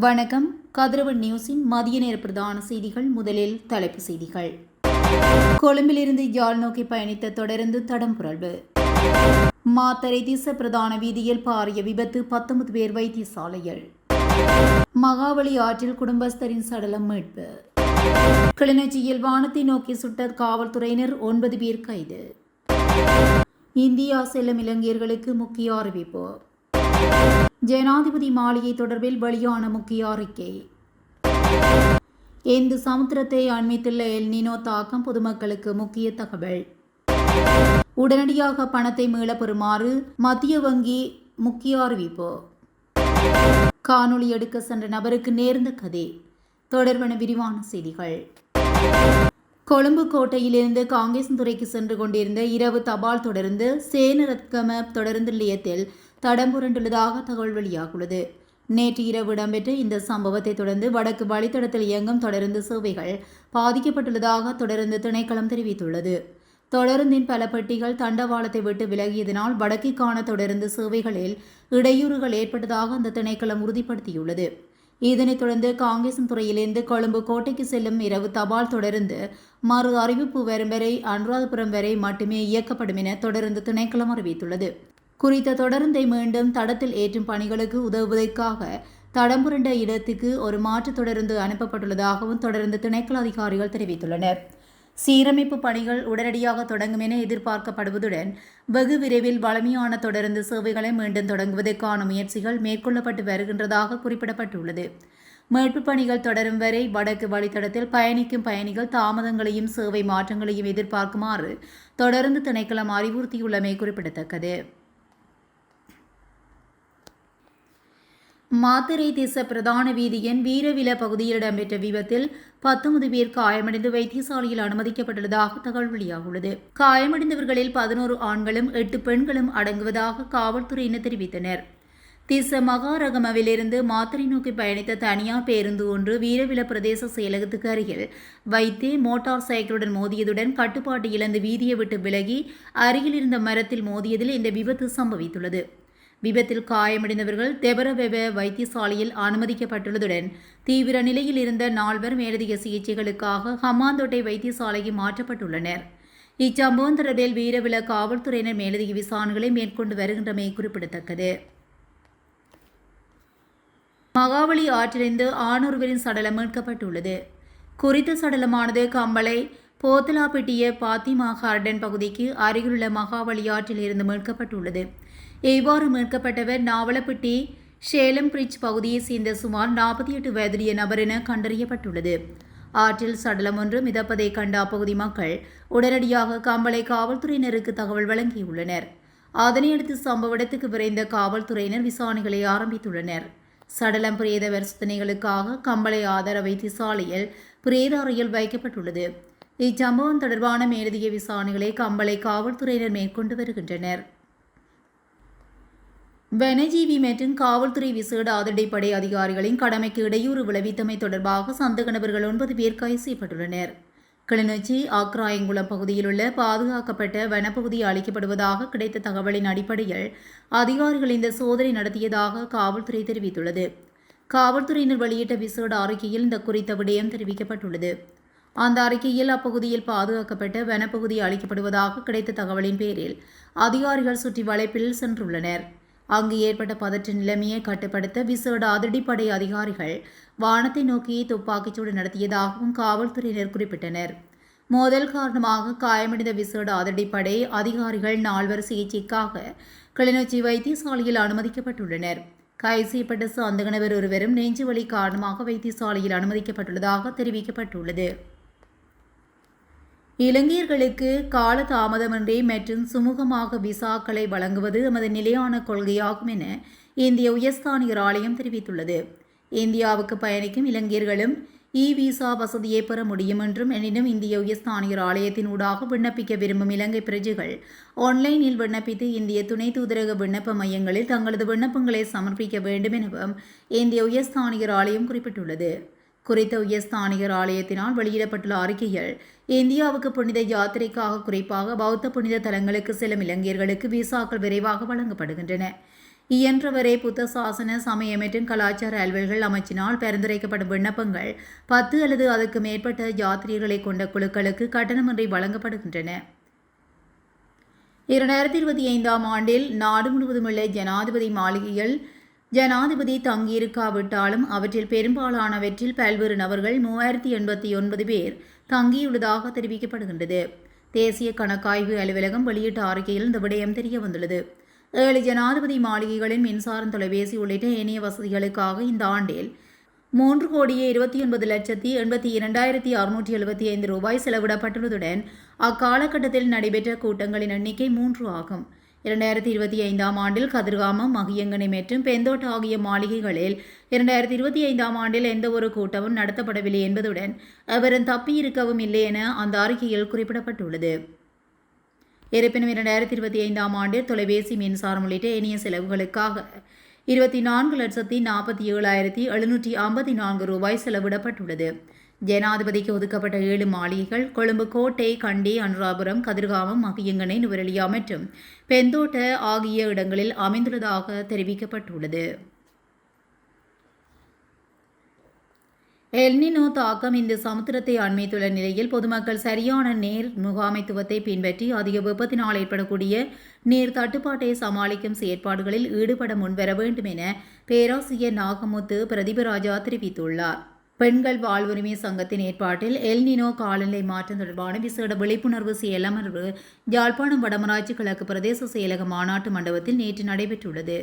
வணக்கம். கதிரவன் நியூஸின் மதிய நேர பிரதான செய்திகள். முதலில் தலைப்புச் செய்திகள். கொழும்பிலிருந்து யாழ் நோக்கி பயணித்த தொடர்ந்து தடம் புரள்வு. மாத்தறை திச பிரதான வீதியில் பாரிய விபத்து, 19 பேர் வைத்தியசாலையில். மகாவலி ஆற்றில் குடும்பஸ்தரின் சடலம் மீட்பு. கிளிநொச்சியில் வானத்தை நோக்கி சுட்ட காவல்துறையினர், 9 பேர் கைது. இந்தியா செல்லும் இலங்கையர்களுக்கு முக்கிய அறிவிப்பு. ஜனாதிபதி மாளிகை தொடர்பில் வெளியான முக்கிய அறிக்கை. இந்து சமுத்திரத்தை அண்மித்துள்ள எல் நினோ தாக்கம் பொதுமக்களுக்கு முக்கிய தகவல். உடனடியாக பணத்தை மீளப் பெறுமாறு மத்திய வங்கி முக்கிய அறிவிப்பு. காணொளி எடுக்க சென்ற நபருக்கு நேர்ந்த கதை தொடர்பான விரிவான செய்திகள். கொழும்பு கோட்டையிலிருந்து காங்கேசன்துறைக்கு சென்று கொண்டிருந்த இரவு தபால் தொடர்ந்து சேனரத்கம தொடர்ந்து நிலையத்தில் தடம் புரண்டுள்ளதாக தகவல் வெளியாகுள்ளது. நேற்று இரவு இடம்பெற்ற இந்த சம்பவத்தை தொடர்ந்து வடக்கு வழித்தடத்தில் இயங்கும் தொடருந்து சேவைகள் பாதிக்கப்பட்டுள்ளதாக தொடருந்து திணைக்களம் தெரிவித்துள்ளது. தொடருந்தின் பல பெட்டிகள் தண்டவாளத்தை விட்டு விலகியதனால் வடக்கிற்கான தொடருந்து சேவைகளில் இடையூறுகள் ஏற்பட்டதாக அந்த திணைக்களம் உறுதிப்படுத்தியுள்ளது. இதனைத் தொடர்ந்து காங்கேசன்துறையிலிருந்து கொழும்பு கோட்டைக்கு செல்லும் இரவு தபால் தொடர்ந்து மறு அறிவிப்பு வரும் வரை அனுராதபுரம் வரை மட்டுமே இயக்கப்படும் என தொடருந்து திணைக்களம் அறிவித்துள்ளது. குறித்த தொடருந்தை மீண்டும் தடத்தில் ஏற்றும் பணிகளுக்கு உதவுவதற்காக தடம் புரண்ட இடத்துக்கு ஒரு மாற்று தொடருந்து அனுப்பப்பட்டுள்ளதாகவும் தொடர்ந்து திணைக்கள அதிகாரிகள் தெரிவித்துள்ளனர். சீரமைப்பு பணிகள் உடனடியாக தொடங்கும் என எதிர்பார்க்கப்படுவதுடன் வெகு விரைவில் வழமையான தொடருந்து சேவைகளை மீண்டும் தொடங்குவதற்கான முயற்சிகள் மேற்கொள்ளப்பட்டு வருகின்றதாக குறிப்பிடப்பட்டுள்ளது. மீட்புப் பணிகள் தொடரும் வரை வடக்கு வழித்தடத்தில் பயணிக்கும் பயணிகள் தாமதங்களையும் சேவை மாற்றங்களையும் எதிர்பார்க்குமாறு தொடர்ந்து திணைக்களம் அறிவுறுத்தியுள்ளமை குறிப்பிடத்தக்கது. மாத்தறை திச பிரதான வீதியின் வீரவில பகுதியில் இடம்பெற்ற விபத்தில் 19 பேர் காயமடைந்து வைத்தியசாலையில் அனுமதிக்கப்பட்டுள்ளதாக தகவல் வெளியாகுள்ளது. காயமடைந்தவர்களில் 11 ஆண்களும் 8 பெண்களும் அடங்குவதாக காவல்துறையினர் தெரிவித்தனர். திச மகாரகமவிலிருந்து மாத்தறை நோக்கி பயணித்த தனியார் பேருந்து ஒன்று வீரவில பிரதேச செயலகத்துக்கு அருகில் வைத்து மோட்டார் சைக்கிளுடன் மோதியதுடன் கட்டுப்பாட்டு இழந்து வீதியை விட்டு விலகி அருகில் இருந்த மரத்தில் மோதியதில் இந்த விபத்து சம்பவித்துள்ளது. விபத்தில் காயமடைந்தவர்கள் தெபரவெவ வைத்தியசாலையில் அனுமதிக்கப்பட்டுள்ளதுடன் தீவிர நிலையில் இருந்த 4 மேலதிக சிகிச்சைகளுக்காக ஹம்மாந்தோட்டை வைத்தியசாலைக்கு மாற்றப்பட்டுள்ளனர். இச்சம்பவம் தொடர்பில் வீரவில காவல்துறையினர் மேலதிக விசாரணைகளை மேற்கொண்டு வருகின்றமை குறிப்பிடத்தக்கது. மகாவலி ஆற்றிலிருந்து ஆணொருவரின் சடலம் மீட்கப்பட்டுள்ளது. குறித்த சடலமானது கம்பளை போத்தலாப்பட்டிய பாத்திமா கார்டன் பகுதிக்கு அருகிலுள்ள மகாவலி ஆற்றில் இருந்து மீட்கப்பட்டுள்ளது. இவ்வாறு மீட்கப்பட்டவர் நாவலப்பட்டி ஷேலம் பிரிட்ஜ் பகுதியைச் சேர்ந்த சுமார் 48 வயதுடைய நபர் என கண்டறியப்பட்டுள்ளது. ஆற்றில் சடலம் ஒன்று மிதப்பதை கண்ட அப்பகுதி மக்கள் உடனடியாக கம்பளை காவல்துறையினருக்கு தகவல் வழங்கியுள்ளனர். அதனையடுத்து சம்பவ இடத்துக்கு விரைந்த காவல்துறையினர் விசாரணைகளை ஆரம்பித்துள்ளனர். சடலம் பிரேத பரிசோதனைகளுக்காக கம்பளை ஆதார வைத்தியசாலையில் பிரேத அறையில் வைக்கப்பட்டுள்ளது. இச்சம்பவம் தொடர்பான மேலதிக விசாரணைகளை கம்பளை காவல்துறையினர் மேற்கொண்டு வருகின்றனர். வனஜீவி மற்றும் காவல்துறை விசேட அதிரடிப்படை அதிகாரிகளின் கடமைக்கு இடையூறு விளைவித்தமை தொடர்பாக சந்தேக நபர்கள் 9 பேர் கைது செய்யப்பட்டுள்ளனர். கிளிநொச்சி ஆக்ராயங்குளம் பகுதியில் உள்ள பாதுகாக்கப்பட்ட வனப்பகுதி அளிக்கப்படுவதாக கிடைத்த தகவலின் அடிப்படையில் அதிகாரிகள் இந்த சோதனை நடத்தியதாக காவல்துறை தெரிவித்துள்ளது. காவல்துறையினர் வெளியிட்ட விசேட அறிக்கையில் இந்த குறித்த விடயம் தெரிவிக்கப்பட்டுள்ளது. அந்த அறிக்கையில் அப்பகுதியில் பாதுகாக்கப்பட்ட வனப்பகுதி அளிக்கப்படுவதாக கிடைத்த தகவலின் பேரில் அதிகாரிகள் சுற்றி வளைப்பில் சென்றுள்ளனர். அங்கு ஏற்பட்ட பதற்ற நிலைமையை கட்டுப்படுத்த விசேட அதிரடிப்படை அதிகாரிகள் வானத்தை நோக்கி துப்பாக்கிச்சூடு நடத்தியதாகவும் காவல்துறையினர் குறிப்பிட்டனர். மோதல் காரணமாக காயமடைந்த விசேட அதிரடிப்படை அதிகாரிகள் 4 சிகிச்சைக்காக கிளிநொச்சி வைத்தியசாலையில் அனுமதிக்கப்பட்டுள்ளனர். கைது செய்யப்பட்ட சந்தேக நபர் ஒருவரும் நெஞ்சுவலி காரணமாக வைத்தியசாலையில் அனுமதிக்கப்பட்டுள்ளதாக தெரிவிக்கப்பட்டுள்ளது. இலங்கையர்களுக்கு கால தாமதமின்றி மற்றும் சுமூகமாக விசாக்களை வழங்குவது எமது நிலையான கொள்கையாகும் என இந்திய உயர்ஸ்தானிகர் ஆலயம் தெரிவித்துள்ளது. இந்தியாவுக்கு பயணிக்கும் இலங்கையர்களும் விசா வசதியை பெற முடியும் என்றும், எனினும் இந்திய உயர்ஸ்தானிகர் ஆலயத்தின் ஊடாக விண்ணப்பிக்க விரும்பும் இலங்கை பிரஜைகள் ஆன்லைனில் விண்ணப்பித்து இந்திய துணை தூதரக விண்ணப்ப மையங்களில் தங்களது விண்ணப்பங்களை சமர்ப்பிக்க வேண்டும் எனவும் இந்திய உயர்ஸ்தானிகர் ஆலயம் குறிப்பிட்டுள்ளது. குறித்த உயர்ஸ்தானிகர் ஆலயத்தினால் வெளியிடப்பட்டுள்ள அறிக்கையில் இந்தியாவுக்கு புனித யாத்திரைக்காக குறிப்பாக பௌத்த புனித தலங்களுக்கு செல்லும் இலங்கையர்களுக்கு விசாக்கள் விரைவாக வழங்கப்படுகின்றன. இயன்றவரை புத்த சாசன சமய மற்றும் கலாச்சார அலுவல்கள் அமைச்சினால் பரிந்துரைக்கப்படும் விண்ணப்பங்கள் 10 அல்லது அதற்கு மேற்பட்ட யாத்ரீகர்களை கொண்ட குழுக்களுக்கு கட்டணமின்றி வழங்கப்படுகின்றன. 2025 ஆண்டில் நாடு முழுவதும் உள்ள ஜனாதிபதி மாளிகைகள் ஜனாதிபதி தங்கியிருக்காவிட்டாலும் அவற்றில் பெரும்பாலானவற்றில் பல்வேறு நபர்கள் 3089 பேர் தங்கியுள்ளதாக தெரிவிக்கப்படுகின்றது. தேசிய கணக்காய்வு அலுவலகம் வெளியிட்ட அறிக்கையில் இந்த விடயம் தெரிய வந்துள்ளது. 7 ஜனாதிபதி மாளிகைகளின் மின்சாரம், தொலைபேசி உள்ளிட்ட ஏனைய வசதிகளுக்காக இந்த ஆண்டில் 3,29,82,675 ரூபாய் செலவிடப்பட்டுள்ளதுடன் அக்காலகட்டத்தில் நடைபெற்ற கூட்டங்களின் எண்ணிக்கை 3 ஆகும். 2025 ஆண்டில் கதிர்காமம், மகியங்கனை மற்றும் பெந்தோட்ட ஆகிய மாளிகைகளில் 2025 ஆண்டில் எந்த ஒரு கூட்டமும் நடத்தப்படவில்லை என்பதுடன் எவரும் தப்பியிருக்கவும் இல்லை என அந்த அறிக்கையில் குறிப்பிடப்பட்டுள்ளது. இருப்பினும் 2025 ஆண்டில் தொலைபேசி, மின்சாரம் உள்ளிட்ட ஏனைய செலவுகளுக்காக 24,47,754 ரூபாய் செலவிடப்பட்டுள்ளது. ஜனாதிபதிக்கு ஒதுக்கப்பட்ட 7 மாளிகைகள் கொழும்பு கோட்டை, கண்டி, அனுராபுரம், கதிர்காமம், மகியங்கனை, நுவரெலியா மற்றும் பெந்தோட்ட ஆகிய இடங்களில் அமைந்துள்ளதாக தெரிவிக்கப்பட்டுள்ளது. எல்னினோ தாக்கம் இந்த சமுத்திரத்தை அண்மித்துள்ள நிலையில் பொதுமக்கள் சரியான நேர் முகாமைத்துவத்தை பின்பற்றி அதிக வெப்பத்தினால் ஏற்படக்கூடிய நீர் தட்டுப்பாட்டை சமாளிக்கும் செயற்பாடுகளில் ஈடுபட முன்வர வேண்டும் என பேராசிரியர் நாகமுத்து பிரதிபராஜா தெரிவித்துள்ளார். பெண்கள் வாழ்வுரிமை சங்கத்தின் ஏற்பாட்டில் எல்னினோ காலநிலை மாற்றம் தொடர்பான விசேட விழிப்புணர்வு செயலமர்வு யாழ்ப்பாணம் வடமராட்சி கிழக்கு பிரதேச செயலக மாநாட்டு மண்டபத்தில் நேற்று நடைபெற்றுள்ளது.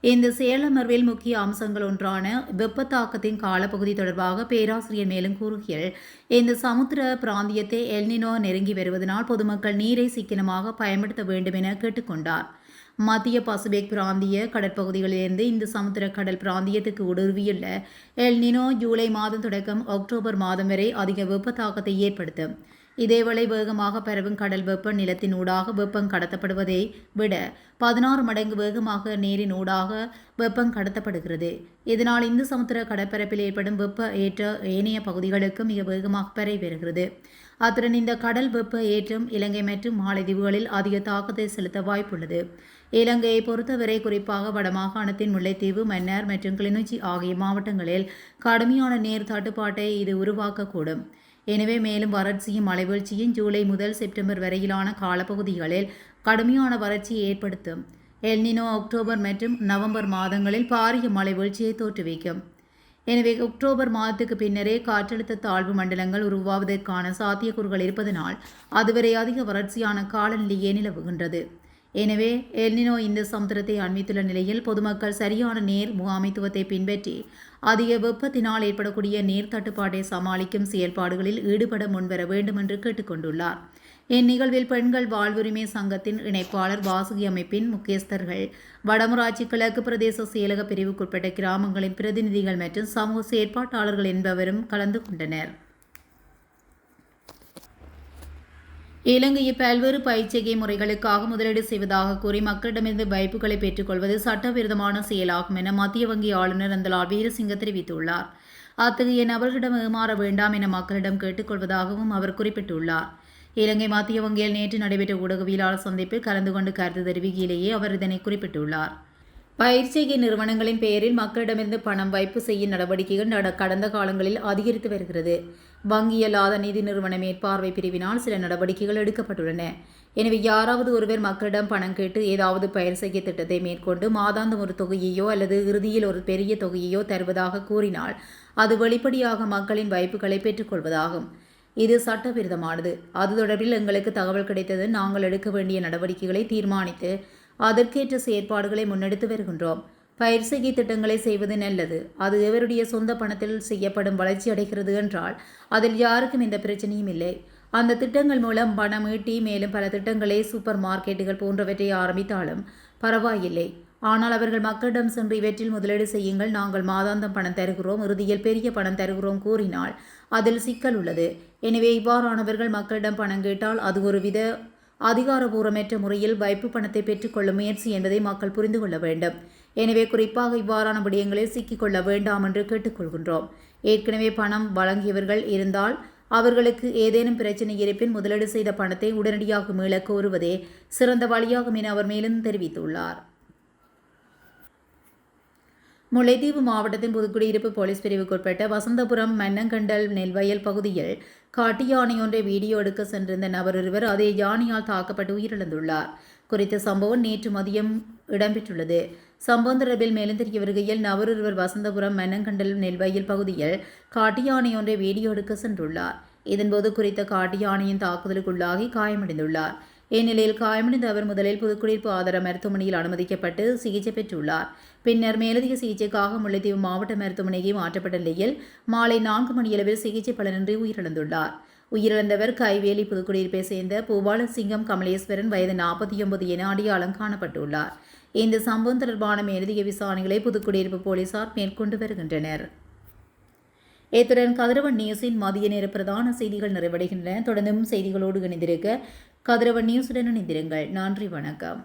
இந்த செயலமர்வில் முக்கிய அம்சங்கள் ஒன்றான வெப்ப தாக்கத்தின் காலப்பகுதி தொடர்பாக பேராசிரியர் மேலும் கூறுகையில், இந்த சமுத்திர பிராந்தியத்தை எல்னினோ நெருங்கி வருவதனால் பொதுமக்கள் நீரை சிக்கனமாக பயன்படுத்த வேண்டும் என கேட்டுக்கொண்டார். மத்திய பசிபிக் பிராந்திய கடற்பகுதிகளிலிருந்து இந்த சமுத்திர கடல் பிராந்தியத்துக்கு ஊடுருவியுள்ள எல்னினோ ஜூலை மாதம் தொடக்கம் அக்டோபர் மாதம் வரை அதிக வெப்ப தாக்கத்தை ஏற்படுத்தும். இதேவேளை வேகமாக பரவும் கடல் வெப்பம் நிலத்தின் ஊடாக வெப்பம் கடத்தப்படுவதை விட 16 மடங்கு வேகமாக நீரின் ஊடாக வெப்பம் கடத்தப்படுகிறது. இதனால் இந்த சமுத்திர கடற்பரப்பில் ஏற்படும் வெப்ப ஏற்ற ஏனைய பகுதிகளுக்கு மிக வேகமாக பரவி வருகிறது. அத்துடன் இந்த கடல் வெப்ப ஏற்றம் இலங்கை மற்றும் மாலைதீவுகளில் அதிக தாக்கத்தை செலுத்த வாய்ப்புள்ளது. இலங்கையை பொறுத்தவரை குறிப்பாக வடமாகாணத்தின் முல்லைத்தீவு, மன்னார் மற்றும் கிளிநொச்சி ஆகிய மாவட்டங்களில் கடுமையான நீர் தட்டுப்பாட்டை இது உருவாக்கக்கூடும். எனவே மேலும் வறட்சியும் மழைவீழ்ச்சியும் ஜூலை முதல் செப்டம்பர் வரையிலான காலப்பகுதிகளில் கடுமையான வறட்சியை ஏற்படுத்தும். எல்னினோ அக்டோபர் மற்றும் நவம்பர் மாதங்களில் பாரிய மழைவீழ்ச்சியை தோற்றுவிக்கும். எனவே அக்டோபர் மாதத்துக்கு பின்னரே காற்றழுத்த தாழ்வு மண்டலங்கள் உருவாவதற்கான சாத்தியக்கூறுகள் இருப்பதனால் அதுவரை அதிக வறட்சியான காலநிலையே நிலவுகின்றது. எனவே எல்னினோ இந்த சமுத்திரத்தை அண்மித்துள்ள நிலையில் பொதுமக்கள் சரியான நேர் முகாமைத்துவத்தை பின்பற்றி அதிக வெப்பத்தினால் ஏற்படக்கூடிய நீர் தட்டுப்பாட்டை சமாளிக்கும் செயல்பாடுகளில் ஈடுபட முன்வர வேண்டும் என்று கேட்டுக்கொண்டுள்ளார். இந்நிகழ்வில் பெண்கள் வாழ்வுரிமை சங்கத்தின் இணைப்பாளர், வாசுகி அமைப்பின் முக்கியஸ்தர்கள், வடமராட்சி கிழக்கு பிரதேச செயலக பிரிவுக்குட்பட்ட கிராமங்களின் பிரதிநிதிகள் மற்றும் சமூக செயற்பாட்டாளர்கள் என்பவரும் கலந்து கொண்டனர். இலங்கையில் பல்வேறு பயிற்சிகை முறைகளுக்காக முதலீடு செய்வதாக கூறி மக்களிடமிருந்து வைப்புகளை பெற்றுக்கொள்வது சட்டவிரோதமான செயலாகும் என மத்திய வங்கி ஆளுநர் நந்தலால் வீரசிங்க தெரிவித்துள்ளார். அத்தகைய நபர்களிடம் ஏமாற வேண்டாம் என மக்களிடம் கேட்டுக்கொள்வதாகவும் அவர் குறிப்பிட்டுள்ளார். இலங்கை மத்திய வங்கியில் நேற்று நடைபெற்ற ஊடகவியலாளர் சந்திப்பில் கலந்து கொண்டு கருத்து தெரிவிக்கையிலேயே அவர் இதனை குறிப்பிட்டுள்ளார். பயிற்சிகை நிறுவனங்களின் பெயரில் மக்களிடமிருந்து பணம் வைப்பு செய்யும் நடவடிக்கைகள் கடந்த காலங்களில் அதிகரித்து வருகிறது. வங்கியல்லாத நிதி நிறுவன மேற்பார்வை பிரிவினால் சில நடவடிக்கைகள் எடுக்கப்பட்டுள்ளன. எனவே யாராவது ஒருவர் மக்களிடம் பணம் கேட்டு ஏதாவது பயிற்சிகை திட்டத்தை மேற்கொண்டு மாதாந்தம் ஒரு தொகையையோ அல்லது இறுதியில் ஒரு பெரிய தொகையையோ தருவதாக கூறினால் அது வெளிப்படையாக மக்களின் வைப்புகளை பெற்றுக்கொள்வதாகும். இது சட்டவிரோதமானது. அது தொடர்பில் எங்களுக்கு தகவல் கிடைத்தது. நாங்கள் எடுக்க வேண்டிய நடவடிக்கைகளை தீர்மானித்து அதற்கேற்ற செயற்பாடுகளை முன்னெடுத்து வருகின்றோம். பயிற்சிகை திட்டங்களை செய்வது நல்லது. அது எவருடைய சொந்த பணத்தில் செய்யப்படும் வளர்ச்சி அடைகிறது என்றால் அதில் யாருக்கும் எந்த பிரச்சனையும் இல்லை. அந்த திட்டங்கள் மூலம் பணம் ஈட்டி மேலும் பல திட்டங்களை சூப்பர் மார்க்கெட்டுகள் போன்றவற்றை ஆரம்பித்தாலும் பரவாயில்லை. ஆனால் அவர்கள் மக்களிடம் சென்று இவற்றில் முதலீடு செய்யுங்கள், நாங்கள் மாதாந்தம் பணம் தருகிறோம், இறுதியில் பெரிய பணம் தருகிறோம் கூறினால் அதில் சிக்கல் உள்ளது. எனவே இவ்வாறானவர்கள் மக்களிடம் பணம் கேட்டால் அது ஒருவித அதிகாரபூர்வமற்ற முறையில் வைப்பு பணத்தை பெற்றுக்கொள்ளும் முயற்சி என்பதை மக்கள் புரிந்து கொள்ள வேண்டும். எனவே குறிப்பாக இவ்வாறான விடயங்களில் சிக்கிக்கொள்ள வேண்டாம் என்று கேட்டுக்கொள்கின்றோம். ஏற்கனவே பணம் வழங்கியவர்கள் இருந்தால் அவர்களுக்கு ஏதேனும் பிரச்சனை இருப்பின் முதலீடு செய்த பணத்தை உடனடியாக மீள கோருவதே சிறந்த வழியாகும் என அவர் மேலும் தெரிவித்துள்ளார். முல்லைத்தீவு மாவட்டத்தின் புதுக்குடியிருப்பு போலீஸ் பிரிவுக்குட்பட்ட வசந்தபுரம் மன்னங்கண்டல் நெல்வயல் பகுதியில் காட்டு யானை ஒன்றை வீடியோ எடுக்க சென்றிருந்த நபர் ஒருவர் அதே யானையால் தாக்கப்பட்டு உயிரிழந்துள்ளார். குறித்த சம்பவம் நேற்று மதியம் இடம்பெற்றுள்ளது. சம்பவம் தொடர்பில் மேலும் தெரிய வருகையில் நபர் ஒருவர் வசந்தபுரம் மன்னங்கண்டல் நெல்வயல் பகுதியில் காட்டு யானை ஒன்றை வீடியோ எடுக்க சென்றுள்ளார். இதன்போது குறித்த காட்டு யானையின் தாக்குதலுக்குள்ளாகி காயமடைந்துள்ளார். இந்நிலையில் காயமடைந்த அவர் முதலில் புதுக்குடியிருப்பு ஆதார மருத்துவமனையில் அனுமதிக்கப்பட்டு சிகிச்சை பெற்றுள்ளார். பின்னர் மேலதிக சிகிச்சைக்காக முல்லைத்தீவு மாவட்ட மருத்துவமனைக்கு மாற்றப்பட்ட நிலையில் மாலை 4 மணியளவில் சிகிச்சை பலனின்றி உயிரிழந்துள்ளார். உயிரிழந்தவர் கைவேலி புதுக்குடியிருப்பை சேர்ந்த பூபாலசிங்கம் கமலேஸ்வரன் வயது 49 என அடையாளம் காணப்பட்டுள்ளார். இந்த சம்பவம் தொடர்பான மேலதிக விசாரணைகளை புதுக்குடியிருப்பு போலீசார் மேற்கொண்டு வருகின்றனர். இத்துடன் கதிரவன் நியூஸின் மதிய நேர பிரதான செய்திகள் நிறைவடைகின்றன. தொடர்ந்தும் செய்திகளோடு இணைந்திருக்க கதிரவன் நியூஸுடன் இணைந்திருங்கள். நன்றி, வணக்கம்.